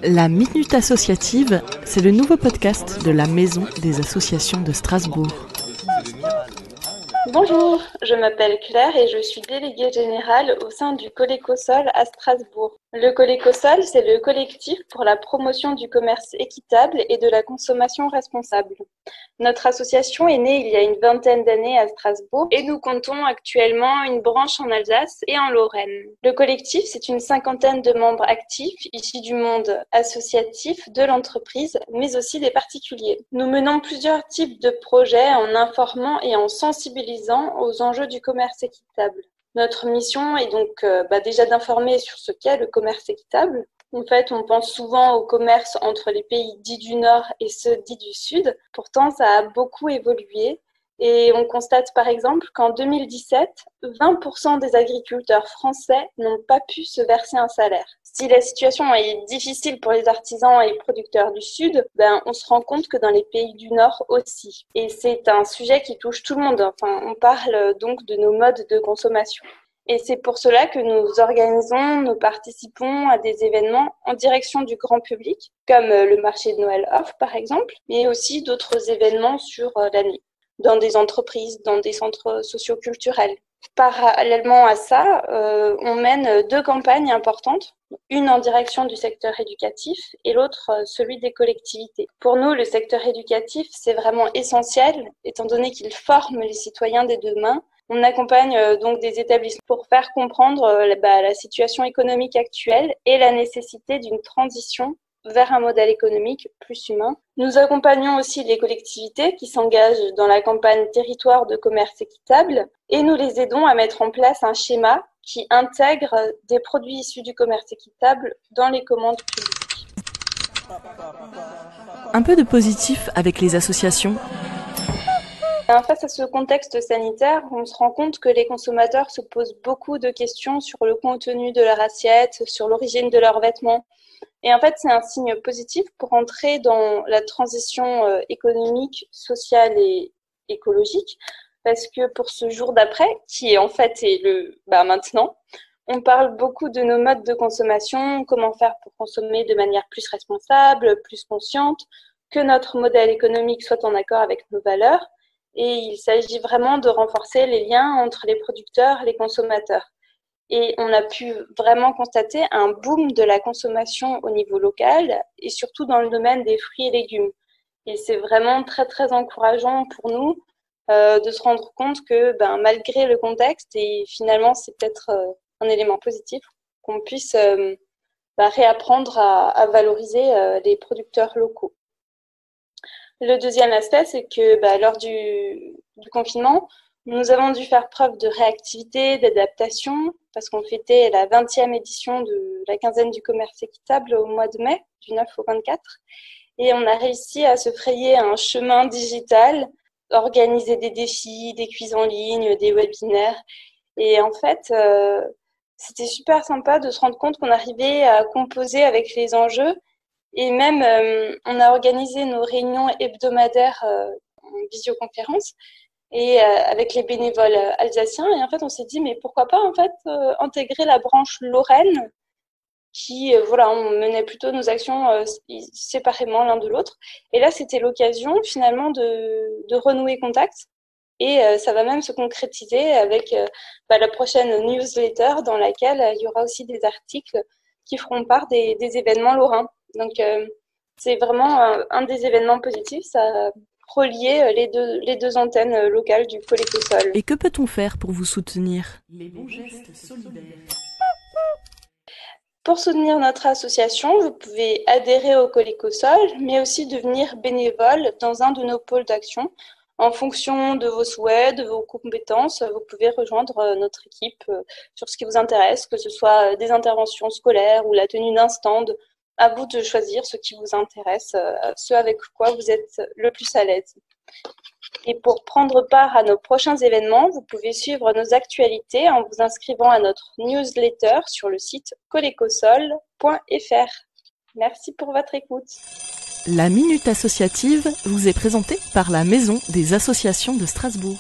La Minute Associative, c'est le nouveau podcast de la Maison des associations de Strasbourg. Bonjour, je m'appelle Claire et je suis déléguée générale au sein du Colécosol à Strasbourg. Le Colécosol, c'est le collectif pour la promotion du commerce équitable et de la consommation responsable. Notre association est née il y a une vingtaine d'années à Strasbourg et nous comptons actuellement une branche en Alsace et en Lorraine. Le collectif, c'est une cinquantaine de membres actifs issus du monde associatif, de l'entreprise, mais aussi des particuliers. Nous menons plusieurs types de projets en informant et en sensibilisant aux enjeux du commerce équitable. Notre mission est donc déjà d'informer sur ce qu'est le commerce équitable. En fait, on pense souvent au commerce entre les pays dits du Nord et ceux dits du Sud. Pourtant, ça a beaucoup évolué. Et on constate par exemple qu'en 2017, 20% des agriculteurs français n'ont pas pu se verser un salaire. Si la situation est difficile pour les artisans et producteurs du Sud, on se rend compte que dans les pays du Nord aussi. Et c'est un sujet qui touche tout le monde. Enfin, on parle donc de nos modes de consommation. Et c'est pour cela que nous participons à des événements en direction du grand public, comme le marché de Noël off par exemple, mais aussi d'autres événements sur l'année, dans des entreprises, dans des centres socioculturels. Parallèlement à ça, on mène 2 campagnes importantes, une en direction du secteur éducatif et l'autre celui des collectivités. Pour nous, le secteur éducatif, c'est vraiment essentiel, étant donné qu'il forme les citoyens des demain. On accompagne donc des établissements pour faire comprendre la situation économique actuelle et la nécessité d'une transition vers un modèle économique plus humain. Nous accompagnons aussi les collectivités qui s'engagent dans la campagne Territoire de commerce équitable et nous les aidons à mettre en place un schéma qui intègre des produits issus du commerce équitable dans les commandes publiques. Un peu de positif avec les associations. Face à ce contexte sanitaire, on se rend compte que les consommateurs se posent beaucoup de questions sur le contenu de leur assiette, sur l'origine de leurs vêtements. Et en fait, c'est un signe positif pour entrer dans la transition économique, sociale et écologique, parce que pour ce jour d'après, qui en fait est maintenant, on parle beaucoup de nos modes de consommation, comment faire pour consommer de manière plus responsable, plus consciente, que notre modèle économique soit en accord avec nos valeurs. Et il s'agit vraiment de renforcer les liens entre les producteurs et les consommateurs. Et on a pu vraiment constater un boom de la consommation au niveau local et surtout dans le domaine des fruits et légumes. Et c'est vraiment très, très encourageant pour nous de se rendre compte que malgré le contexte, et finalement c'est peut-être un élément positif, qu'on puisse réapprendre à valoriser les producteurs locaux. Le deuxième aspect, c'est que lors du confinement, nous avons dû faire preuve de réactivité, d'adaptation, parce qu'on fêtait la 20e édition de la quinzaine du commerce équitable au mois de mai, du 9 au 24. Et on a réussi à se frayer un chemin digital, organiser des défis, des quiz en ligne, des webinaires. Et en fait, c'était super sympa de se rendre compte qu'on arrivait à composer avec les enjeux. Et même, on a organisé nos réunions hebdomadaires en visioconférence et avec les bénévoles alsaciens. Et en fait, on s'est dit, mais pourquoi pas en fait intégrer la branche Lorraine qui, on menait plutôt nos actions séparément l'un de l'autre. Et là, c'était l'occasion finalement de renouer contact. Et ça va même se concrétiser avec la prochaine newsletter dans laquelle il y aura aussi des articles qui feront part des événements lorrains. Donc, c'est vraiment un des événements positifs, ça a relié les deux antennes locales du Colécosol. Et que peut-on faire pour vous soutenir ? Les bons gestes solidaires. Pour soutenir notre association, vous pouvez adhérer au Colécosol, mais aussi devenir bénévole dans un de nos pôles d'action. En fonction de vos souhaits, de vos compétences, vous pouvez rejoindre notre équipe sur ce qui vous intéresse, que ce soit des interventions scolaires ou la tenue d'un stand. À vous de choisir ce qui vous intéresse, ce avec quoi vous êtes le plus à l'aise. Et pour prendre part à nos prochains événements, vous pouvez suivre nos actualités en vous inscrivant à notre newsletter sur le site colecosol.fr. Merci pour votre écoute. La Minute Associative vous est présentée par la Maison des associations de Strasbourg.